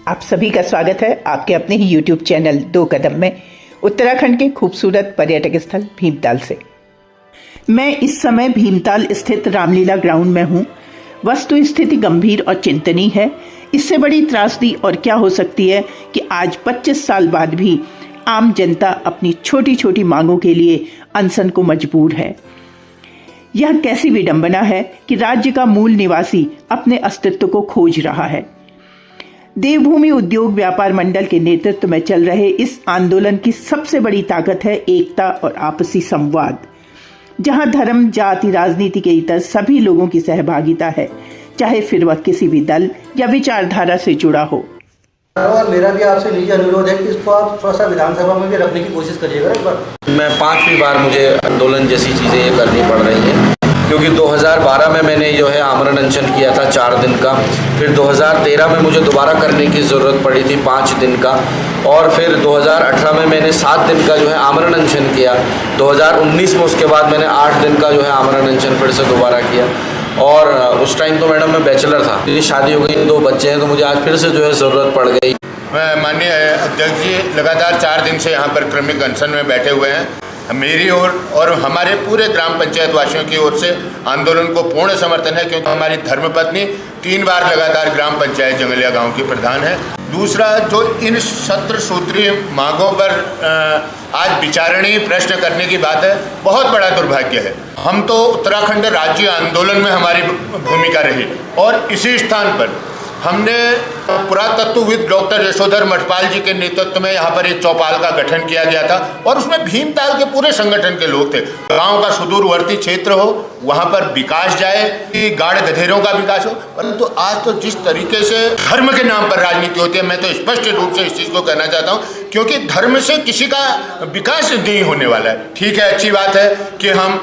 आप सभी का स्वागत है आपके अपने ही YouTube चैनल दो कदम में उत्तराखंड के खूबसूरत पर्यटक स्थल भीमताल से। मैं इस समय भीमताल स्थित रामलीला ग्राउंड में हूँ। वस्तु स्थिति गंभीर और चिंतनीय है। इससे बड़ी त्रासदी और क्या हो सकती है कि आज 25 साल बाद भी आम जनता अपनी छोटी छोटी मांगों के लिए अनशन को मजबूर है। यह कैसी विडंबना है कि राज्य का मूल निवासी अपने अस्तित्व को खोज रहा है। देवभूमि उद्योग व्यापार मंडल के नेतृत्व में चल रहे इस आंदोलन की सबसे बड़ी ताकत है एकता और आपसी संवाद, जहां धर्म, जाति, राजनीति के इतर सभी लोगों की सहभागिता है, चाहे फिर वह किसी भी दल या विचारधारा से जुड़ा हो। और मेरा भी आपसे निजी अनुरोध है कि इसको आप थोड़ा सा विधानसभा में भी रखने की कोशिश करिएगा एक बार। मैं 5वीं बार मुझे आंदोलन जैसी चीज़ें ये करनी पड़ रही हैं, क्योंकि 2012 में मैंने जो है आमरण अनशन किया था 4 दिन का, फिर 2013 में मुझे दोबारा करने की ज़रूरत पड़ी थी 5 दिन का, और फिर 2018 में मैंने 7 दिन का जो है आमरण अनशन किया। 2019 में उसके बाद मैंने 8 दिन का जो है आमरण अनशन फिर से दोबारा किया। और उस टाइम तो मैडम मैं बैचलर था, मेरी शादी हो गई, 2 बच्चे हैं, तो मुझे आज फिर से जो है ज़रूरत पड़ गई। माननीय अध्यक्ष जी लगातार 4 दिन से यहाँ पर क्रमिक अनशन में बैठे हुए हैं। मेरी और हमारे पूरे ग्राम पंचायत वासियों की ओर से आंदोलन को पूर्ण समर्थन है, क्योंकि हमारी धर्मपत्नी 3 बार लगातार ग्राम पंचायत जंगलिया गांव की प्रधान है। दूसरा, जो इन 17 सूत्रीय मांगों पर आज विचारणीय प्रश्न करने की बात है, बहुत बड़ा दुर्भाग्य है। हम तो उत्तराखंड राज्य आंदोलन में हमारी भूमिका रही, और इसी स्थान पर हमने पुरातत्वविद डॉक्टर यशोधर मठपाल जी के नेतृत्व में यहाँ पर एक चौपाल का गठन किया गया था, और उसमें भीमताल के पूरे संगठन के लोग थे। गांव का सुदूरवर्ती क्षेत्र हो, वहाँ पर विकास जाए, कि गाढ़ गधेरों का विकास हो। परंतु आज तो जिस तरीके से धर्म के नाम पर राजनीति होती है, मैं तो स्पष्ट रूप से इस चीज़ को कहना चाहता हूँ, क्योंकि धर्म से किसी का विकास नहीं होने वाला है। ठीक है, अच्छी बात है कि हम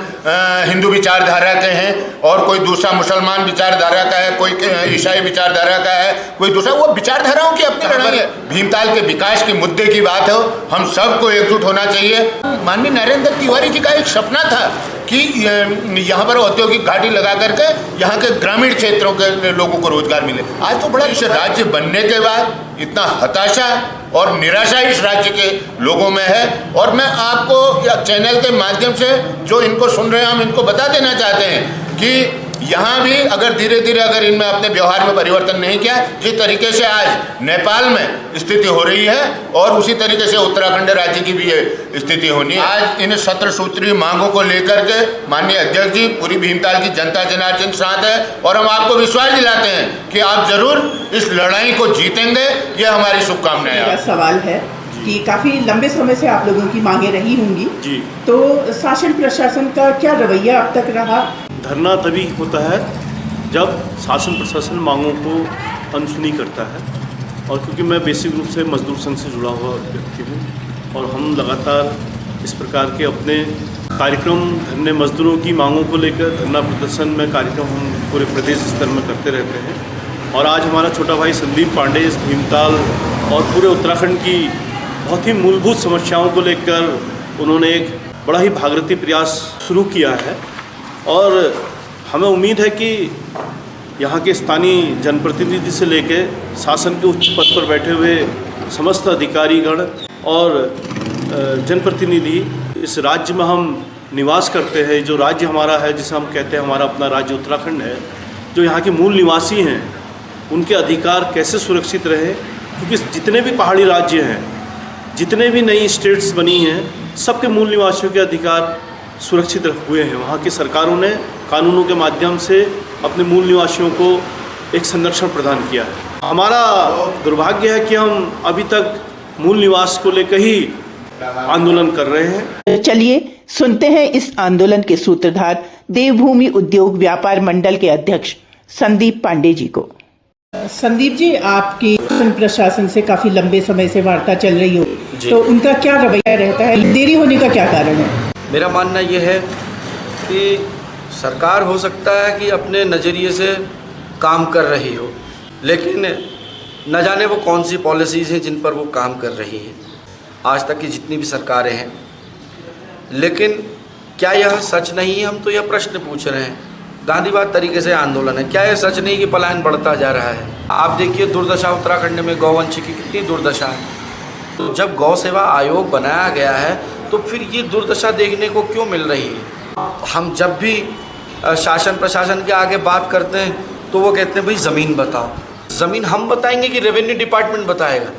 हिंदू विचारधारा के हैं, और कोई दूसरा मुसलमान विचारधारा का है, कोई ईसाई विचारधारा का है, कोई दूसरा, वो विचारधाराओं की अपनी लड़ाई है। भीमताल के विकास के मुद्दे की बात हो, हम सबको एकजुट होना चाहिए। माननीय नरेंद्र तिवारी जी का एक सपना था कि यहाँ पर औद्योगिक घाटी लगा करके यहाँ के ग्रामीण क्षेत्रों के लोगों को रोजगार मिले। आज तो बड़ा इस राज्य बनने के बाद इतना हताशा और निराशा इस राज्य के लोगों में है, और मैं आपको या चैनल के माध्यम से जो इनको सुन रहे हैं, हम इनको बता देना चाहते हैं कि यहाँ भी अगर धीरे धीरे अगर इनमें अपने व्यवहार में परिवर्तन नहीं किया, जिस तरीके से आज नेपाल में स्थिति हो रही है, और उसी तरीके से उत्तराखंड राज्य की भी ये स्थिति होनी है। आज इन 17 सूत्रीय मांगों को लेकर के माननीय अध्यक्ष जी, पूरी भीमताल की जनता जनार्दन साथ है, और हम आपको विश्वास दिलाते हैं कि आप जरूर इस लड़ाई को जीतेंगे। ये हमारी शुभकामनाएं। मेरा सवाल है कि काफी लंबे समय से आप लोगों की मांगे रही होंगी जी, तो शासन प्रशासन का क्या रवैया अब तक रहा? धरना तभी होता है जब शासन प्रशासन मांगों को अनसुनी करता है, और क्योंकि मैं बेसिक रूप से मजदूर संघ से जुड़ा हुआ व्यक्ति हूँ, और हम लगातार इस प्रकार के अपने कार्यक्रम धरने मजदूरों की मांगों को लेकर धरना प्रदर्शन में कार्यक्रम हम पूरे प्रदेश स्तर में करते रहते हैं। और आज हमारा छोटा भाई संदीप पांडे इस भीमताल और पूरे उत्तराखंड की बहुत ही मूलभूत समस्याओं को लेकर उन्होंने एक बड़ा ही भागीरथी प्रयास शुरू किया है, और हमें उम्मीद है कि यहाँ के स्थानीय जनप्रतिनिधि से लेकर शासन के उच्च पद पर बैठे हुए समस्त अधिकारीगण और जनप्रतिनिधि, इस राज्य में हम निवास करते हैं, जो राज्य हमारा है, जिसे हम कहते हैं हमारा अपना राज्य उत्तराखंड है, जो यहाँ के मूल निवासी हैं, उनके अधिकार कैसे सुरक्षित रहे। क्योंकि जितने भी पहाड़ी राज्य हैं, जितने भी नई स्टेट्स बनी हैं, सबके मूल निवासियों के अधिकार सुरक्षित हुए हैं। वहाँ की सरकारों ने कानूनों के माध्यम से अपने मूल निवासियों को एक संरक्षण प्रदान किया है। हमारा दुर्भाग्य है कि हम अभी तक मूल निवास को लेकर ही आंदोलन कर रहे हैं। चलिए सुनते हैं इस आंदोलन के सूत्रधार देवभूमि उद्योग व्यापार मंडल के अध्यक्ष संदीप पांडे जी को। संदीप जी, आपकी प्रशासन से काफी लंबे समय से वार्ता चल रही हो, तो उनका क्या रवैया रहता है? देरी होने का क्या कारण है? मेरा मानना यह है कि सरकार हो सकता है कि अपने नज़रिए से काम कर रही हो, लेकिन न जाने वो कौन सी पॉलिसीज़ हैं जिन पर वो काम कर रही है, आज तक की जितनी भी सरकारें हैं। लेकिन क्या यह सच नहीं है? हम तो यह प्रश्न पूछ रहे हैं गांधीवाद तरीके से आंदोलन है। क्या ये सच नहीं कि पलायन बढ़ता जा रहा है? आप देखिए दुर्दशा उत्तराखंड में गौवंश की कितनी दुर्दशा है। तो जब गौ सेवा आयोग बनाया गया है तो फिर ये दुर्दशा देखने को क्यों मिल रही है? हम जब भी शासन प्रशासन के आगे बात करते हैं तो वो कहते हैं भाई ज़मीन बताओ। ज़मीन हम बताएंगे कि रेवेन्यू डिपार्टमेंट बताएगा?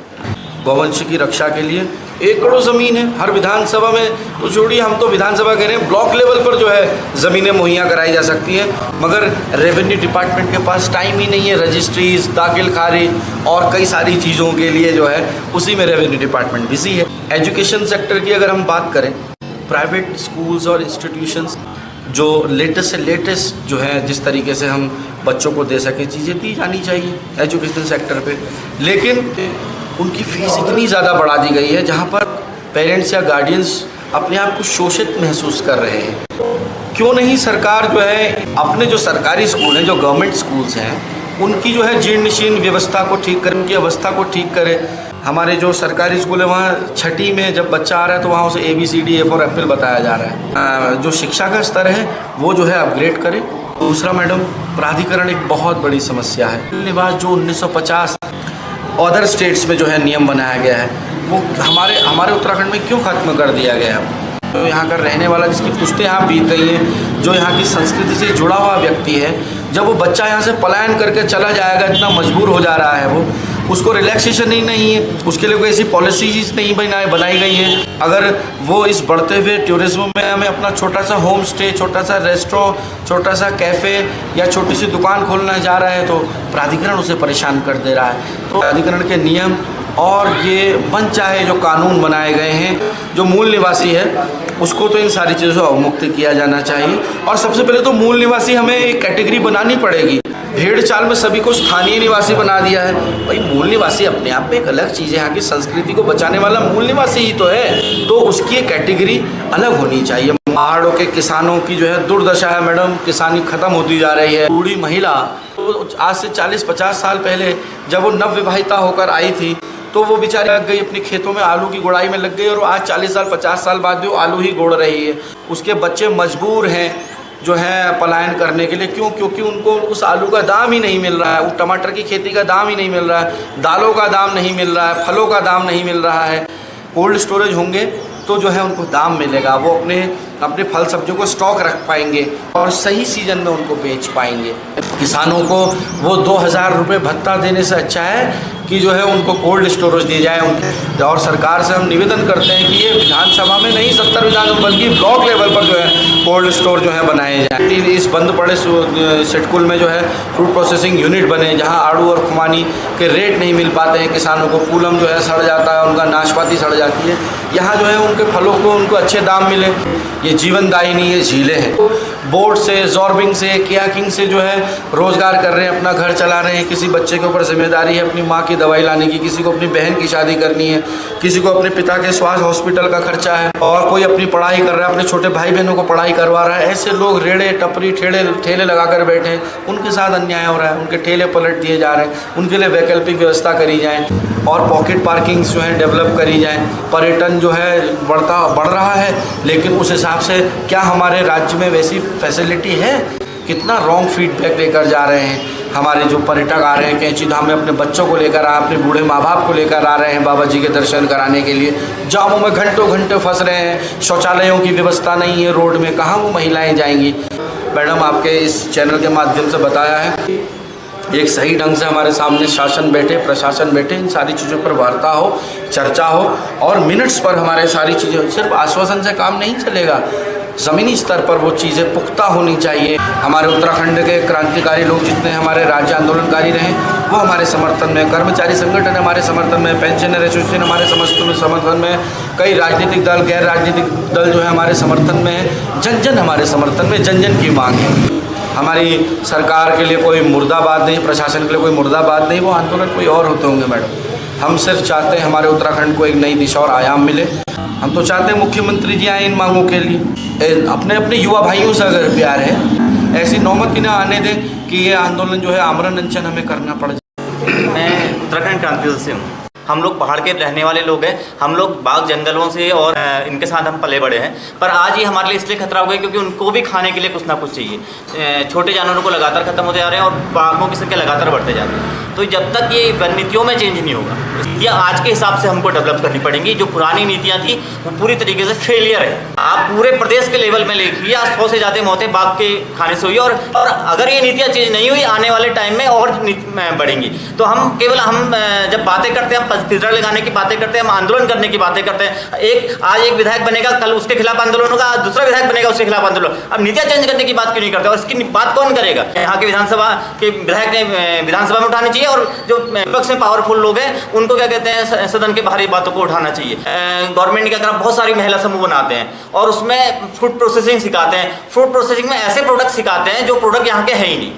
गौवंश की रक्षा के लिए एकड़ों ज़मीन है हर विधानसभा में। तो छोड़िए, हम तो विधानसभा कह रहे हैं, ब्लॉक लेवल पर जो है ज़मीनें मुहैया कराई जा सकती हैं, मगर रेवेन्यू डिपार्टमेंट के पास टाइम ही नहीं है। रजिस्ट्रीज, दाखिल खारिज और कई सारी चीज़ों के लिए जो है उसी में रेवेन्यू डिपार्टमेंट बिजी है। एजुकेशन सेक्टर की अगर हम बात करें, प्राइवेट स्कूल्स और इंस्टीट्यूशंस जो लेटेस्ट से लेटेस्ट जो है जिस तरीके से हम बच्चों को दे सकें चीज़ें दी जानी चाहिए एजुकेशन सेक्टर पे, लेकिन उनकी फ़ीस इतनी ज़्यादा बढ़ा दी गई है जहाँ पर पेरेंट्स या गार्डियंस अपने आप को शोषित महसूस कर रहे हैं। क्यों नहीं सरकार जो है अपने जो सरकारी स्कूल हैं, जो गवर्नमेंट स्कूल्स हैं, उनकी जो है जीर्ण शीर्ण व्यवस्था को ठीक करें, उनकी अवस्था को ठीक करें। हमारे जो सरकारी स्कूल है वहाँ छठी में जब बच्चा आ रहा है तो वहाँ उसे ABCD A for एप्पल बताया जा रहा है। जो शिक्षा का स्तर है वो जो है अपग्रेड करें। दूसरा मैडम, प्राधिकरण एक बहुत बड़ी समस्या है। निवास जो 1950 अदर स्टेट्स में जो है नियम बनाया गया है वो हमारे उत्तराखंड में क्यों ख़त्म कर दिया गया है? तो यहाँ का रहने वाला जिसकी पुश्तें यहाँ बीत गई हैं, जो यहाँ की संस्कृति से जुड़ा हुआ व्यक्ति है, जब वो बच्चा यहाँ से पलायन करके चला जाएगा, इतना मजबूर हो जा रहा है वो, उसको रिलैक्सेशन ही नहीं है, उसके लिए कोई ऐसी पॉलिसीज नहीं बनाई गई हैं। अगर वो इस बढ़ते हुए टूरिज्म में हमें अपना छोटा सा होम स्टे, छोटा सा रेस्टोरेंट, छोटा सा कैफ़े या छोटी सी दुकान खोलना जा रहा है तो प्राधिकरण उसे परेशान कर दे रहा है। तो प्राधिकरण के नियम और ये मनचाहे जो कानून बनाए गए हैं, जो मूल निवासी है उसको तो इन सारी चीज़ों से अवमुक्त किया जाना चाहिए। और सबसे पहले तो मूल निवासी हमें एक कैटेगरी बनानी पड़ेगी। भेड़ चाल में सभी को स्थानीय निवासी बना दिया है। भाई मूल निवासी अपने आप में एक अलग चीज़ है, यहाँ की संस्कृति को बचाने वाला मूल निवासी ही तो है, तो उसकी एक कैटेगरी अलग होनी चाहिए। पहाड़ों के किसानों की जो है दुर्दशा है मैडम, किसानी खत्म होती जा रही है। बूढ़ी महिला तो आज से 40-50 साल पहले जब वो नवविवाहिता होकर आई थी तो वो बेचारी लग गई अपने खेतों में, आलू की गुड़ाई में लग गई, और आज 40 साल 50 साल बाद भी वो आलू ही गोड़ रही है। उसके बच्चे मजबूर हैं जो है पलायन करने के लिए। क्यों? क्योंकि उनको उस आलू का दाम ही नहीं मिल रहा है, टमाटर की खेती का दाम ही नहीं मिल रहा है, दालों का दाम नहीं मिल रहा है, फलों का दाम नहीं मिल रहा है। कोल्ड स्टोरेज होंगे तो जो है उनको दाम मिलेगा, वो अपने फल सब्जियों को स्टॉक रख पाएंगे और सही सीजन में उनको बेच पाएंगे। किसानों को वो 2000 रुपये भत्ता देने से अच्छा है कि जो है उनको कोल्ड स्टोरेज दिए जाए उनके। और सरकार से हम निवेदन करते हैं कि ये विधानसभा में नहीं 70 विधानसभा बल्कि ब्लॉक लेवल पर जो है कोल्ड स्टोर जो है बनाए जाए। इस बंद पड़े सिडकुल में जो है फ्रूट प्रोसेसिंग यूनिट बने, जहाँ आड़ू और खुमानी के रेट नहीं मिल पाते हैं किसानों को, पूलम जो है सड़ जाता है, उनका नाशपाती सड़ जाती है, यहाँ जो है उनके फलों को उनको अच्छे दाम मिले। ये जीवनदायिनी ये झीलें हैं। बोट से, जॉर्बिंग से, कयाकिंग से जो है रोज़गार कर रहे हैं, अपना घर चला रहे हैं। किसी बच्चे के ऊपर जिम्मेदारी है अपनी माँ की दवाई लाने की, किसी को अपनी बहन की शादी करनी है, किसी को अपने पिता के स्वास्थ्य हॉस्पिटल का खर्चा है, और कोई अपनी पढ़ाई कर रहा है, अपने छोटे भाई बहनों को पढ़ाई करवा रहा है। ऐसे लोग रेड़े टपरी ठेले लगा कर बैठे हैं, उनके साथ अन्याय हो रहा है, उनके ठेले पलट दिए जा रहे हैं। उनके लिए वैकल्पिक व्यवस्था करी जाए और पॉकेट पार्किंग्स जो है डेवलप करी जाए। पर्यटन जो है बढ़ रहा है, लेकिन उस हिसाब से क्या हमारे राज्य में वैसी फैसिलिटी है? कितना रॉन्ग फीडबैक लेकर जा रहे हैं हमारे जो पर्यटक आ रहे हैं। कैंची धाम में अपने बच्चों को लेकर अपने बूढ़े माँ बाप को लेकर आ रहे हैं बाबा जी के दर्शन कराने के लिए, जामों में घंटों फंस रहे हैं। शौचालयों की व्यवस्था नहीं है रोड में, कहाँ वो महिलाएं जाएंगी? मैडम आपके इस चैनल के माध्यम से बताया है, एक सही ढंग से हमारे सामने शासन बैठे, प्रशासन बैठे, इन सारी चीज़ों पर वार्ता हो, चर्चा हो और मिनट्स पर हमारे सारी चीज़ें। सिर्फ आश्वासन से काम नहीं चलेगा, ज़मीनी स्तर पर वो चीज़ें पुख्ता होनी चाहिए। हमारे उत्तराखंड के क्रांतिकारी लोग जितने हमारे राज्य आंदोलनकारी रहे वो हमारे समर्थन में, कर्मचारी संगठन हमारे समर्थन में, पेंशनर एसोसिएशन हमारे समर्थन में, कई राजनीतिक दल, गैर राजनीतिक दल जो है हमारे समर्थन में है, जन हमारे समर्थन में, जन की मांग है। हमारी सरकार के लिए कोई मुर्दाबाद नहीं, प्रशासन के लिए कोई मुर्दाबाद नहीं, वो आंदोलन कोई और होते होंगे मैडम। हम सिर्फ चाहते हैं हमारे उत्तराखंड को एक नई दिशा और आयाम मिले। हम तो चाहते हैं मुख्यमंत्री जी आए इन मांगों के लिए। अपने युवा भाइयों से अगर प्यार है, ऐसी नौबत ही ना आने दें कि ये आंदोलन जो है आमरण अनशन हमें करना पड़ जाए। मैं उत्तराखंड क्रांति दल से हूँ। हम लोग पहाड़ के रहने वाले लोग हैं, हम लोग बाग जंगलों से और इनके साथ हम पले बड़े हैं। पर आज ये हमारे लिए इसलिए खतरा हो गया क्योंकि उनको भी खाने के लिए कुछ ना कुछ चाहिए। छोटे जानवरों को लगातार खत्म होते जा रहे हैं और बाघों की संख्या लगातार बढ़ते जा रही है। तो जब तक ये नीतियों में चेंज नहीं होगा, नीतियाँ आज के हिसाब से हमको डेवलप करनी पड़ेंगी। जो पुरानी नीतियाँ थी वो पूरी तरीके से फेलियर है। आप पूरे प्रदेश के लेवल में देखिए, 100 से ज़्यादा मौतें बाघ के खाने से हुई और अगर ये नीतियाँ चेंज नहीं हुई आने वाले टाइम में और बढ़ेंगी। तो हम जब बातें करते हैं, हम पिंजरा लगाने की बातें करते हैं, हम आंदोलन करने की बातें करते हैं। आज एक विधायक बनेगा, कल उसके खिलाफ आंदोलन होगा, दूसरा विधायक बनेगा, उसके खिलाफ आंदोलन। अब नीतियाँ चेंज करने की बात क्यों नहीं करते और इसकी बात कौन करेगा? यहाँ के विधानसभा के विधायक ने विधानसभा में उठानी चाहिए और जो विपक्ष में पावरफुल लोग हैं उनको क्या कहते हैं, सदन के बाहरी बातों को उठाना चाहिए। गवर्नमेंट क्या कर बहुत सारी महिला समूह बनाते हैं और उसमें फूड प्रोसेसिंग सिखाते हैं। फूड प्रोसेसिंग में ऐसे प्रोडक्ट सिखाते हैं जो प्रोडक्ट यहाँ के है ही नहीं।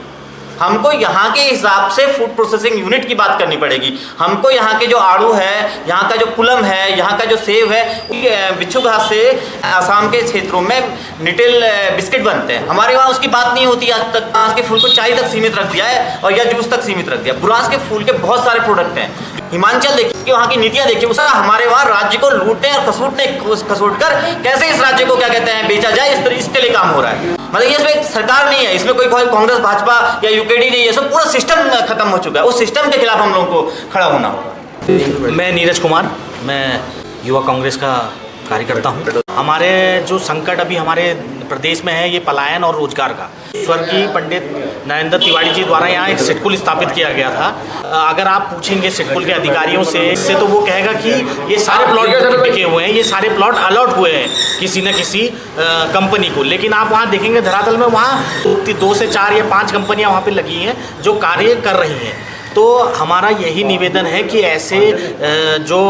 हमको यहाँ के हिसाब से फूड प्रोसेसिंग यूनिट की बात करनी पड़ेगी। हमको यहाँ के जो आड़ू है, यहाँ का जो पुलम है, यहाँ का जो सेव है, बिच्छू घास से आसाम के क्षेत्रों में निटिल बिस्किट बनते हैं। हमारे वहाँ उसकी बात नहीं होती आज तक। बुरांस के फूल को चाय तक सीमित रख दिया है और या जूस तक सीमित रख दिया। बुरांस के फूल के बहुत सारे प्रोडक्ट हैं। हिमाचल देखिए, वहाँ की नीतियाँ देखिए, उसका हमारे वहाँ राज्य को लूटने और खसूट कर कैसे इस राज्य को क्या कहते हैं बेचा जाए, इसके लिए काम हो रहा है। मतलब ये इसमें सरकार नहीं है, इसमें कोई कांग्रेस भाजपा या यूकेडी नहीं है, सब पूरा सिस्टम खत्म हो चुका है। उस सिस्टम के खिलाफ हम लोगों को खड़ा होना होगा। मैं नीरज कुमार, मैं युवा कांग्रेस का कार्यकर्ता हूँ। हमारे जो संकट अभी हमारे प्रदेश में है ये पलायन और रोजगार का। स्वर्गीय पंडित नरेंद्र तिवारी जी द्वारा यहाँ एक सिडकुल स्थापित किया गया था। अगर आप पूछेंगे सिडकुल के अधिकारियों से तो वो कहेगा कि ये सारे प्लॉट बिके हुए हैं, ये सारे प्लॉट अलॉट हुए हैं किसी न किसी कंपनी को। लेकिन आप वहाँ देखेंगे धरातल में वहाँ 2 से 4 या 5 कंपनियाँ वहाँ पे लगी हैं जो कार्य कर रही हैं। तो हमारा यही निवेदन है कि ऐसे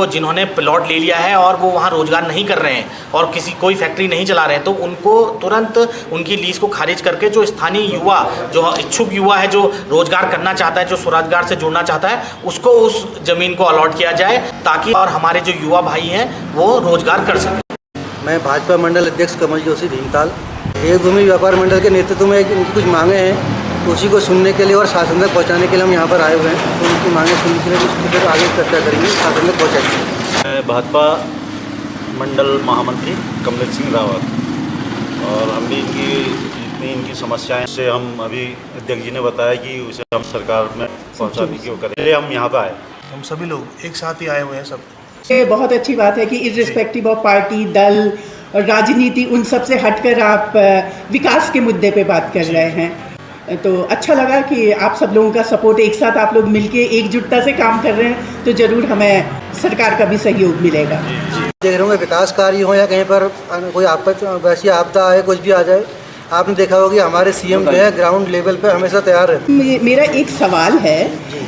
जिन्होंने प्लॉट ले लिया है और वो वहाँ रोजगार नहीं कर रहे हैं और कोई फैक्ट्री नहीं चला रहे हैं, तो उनको तुरंत उनकी लीज को खारिज करके जो स्थानीय युवा, जो इच्छुक युवा है, जो रोजगार करना चाहता है, जो स्वरोजगार से जुड़ना चाहता है, उसको उस ज़मीन को अलॉट किया जाए ताकि और हमारे जो युवा भाई हैं वो रोजगार कर सकें। मैं भाजपा मंडल अध्यक्ष कमल जोशी भीमताल। एक भूमि व्यापार मंडल के नेतृत्व में इनकी कुछ मांगे हैं, उसी को सुनने के लिए और शासन तक पहुंचाने के लिए हम यहाँ पर आए हुए हैं। तो उनकी मांगे सुनने के लिए उसकी फिर आगे चर्चा करेंगे, शासन तक पहुँचाएंगे। मैं भाजपा मंडल महामंत्री कमलेश सिंह रावत, और हम भी जितनी इनकी समस्याएं से हम अभी अध्यक्ष जी ने बताया कि उसे हम सरकार में पहुँचाने की वो करें, हम यहाँ पर आए। हम सभी लोग एक साथ ही आए हुए हैं सब। ये बहुत अच्छी बात है कि इर्रिस्पेक्टिव ऑफ पार्टी, दल और राजनीति, उन सब से हटकर आप विकास के मुद्दे पे बात कर रहे हैं। तो अच्छा लगा कि आप सब लोगों का सपोर्ट, एक साथ आप लोग मिलके एकजुटता से काम कर रहे हैं, तो ज़रूर हमें सरकार का भी सहयोग मिलेगा। देख रहे होंगे विकास कार्य हो या कहीं पर कोई वैसी आपदा आए, कुछ भी आ जाए, आपने देखा होगा कि हमारे सीएम जो है ग्राउंड लेवल पे हमेशा तैयार रहते हैं। मेरा एक सवाल है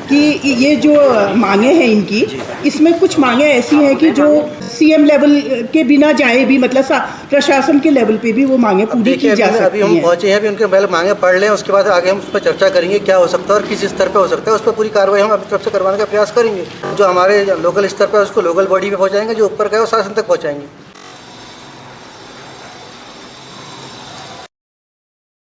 कि ये जो मांगे हैं इनकी, इसमें कुछ मांगे ऐसी हैं कि जो सीएम लेवल के बिना जाए भी, मतलब प्रशासन के लेवल पे भी वो मांगे पूरी की जा सकती हैं। अभी हम पहुंचे हैं, अभी उनके पहले मांगे पढ़ लें, उसके बाद आगे हम उस पर चर्चा करेंगे क्या हो सकता है और किस स्तर पर हो सकता है। उस पर पूरी कार्रवाई हम अपनी तरफ से करवाने का प्रयास करेंगे। जो हमारे लोकल स्तर पर उसको लोकल बॉडी में पहुँचाएंगे, जो ऊपर का है वो शासन तक पहुँचाएंगे।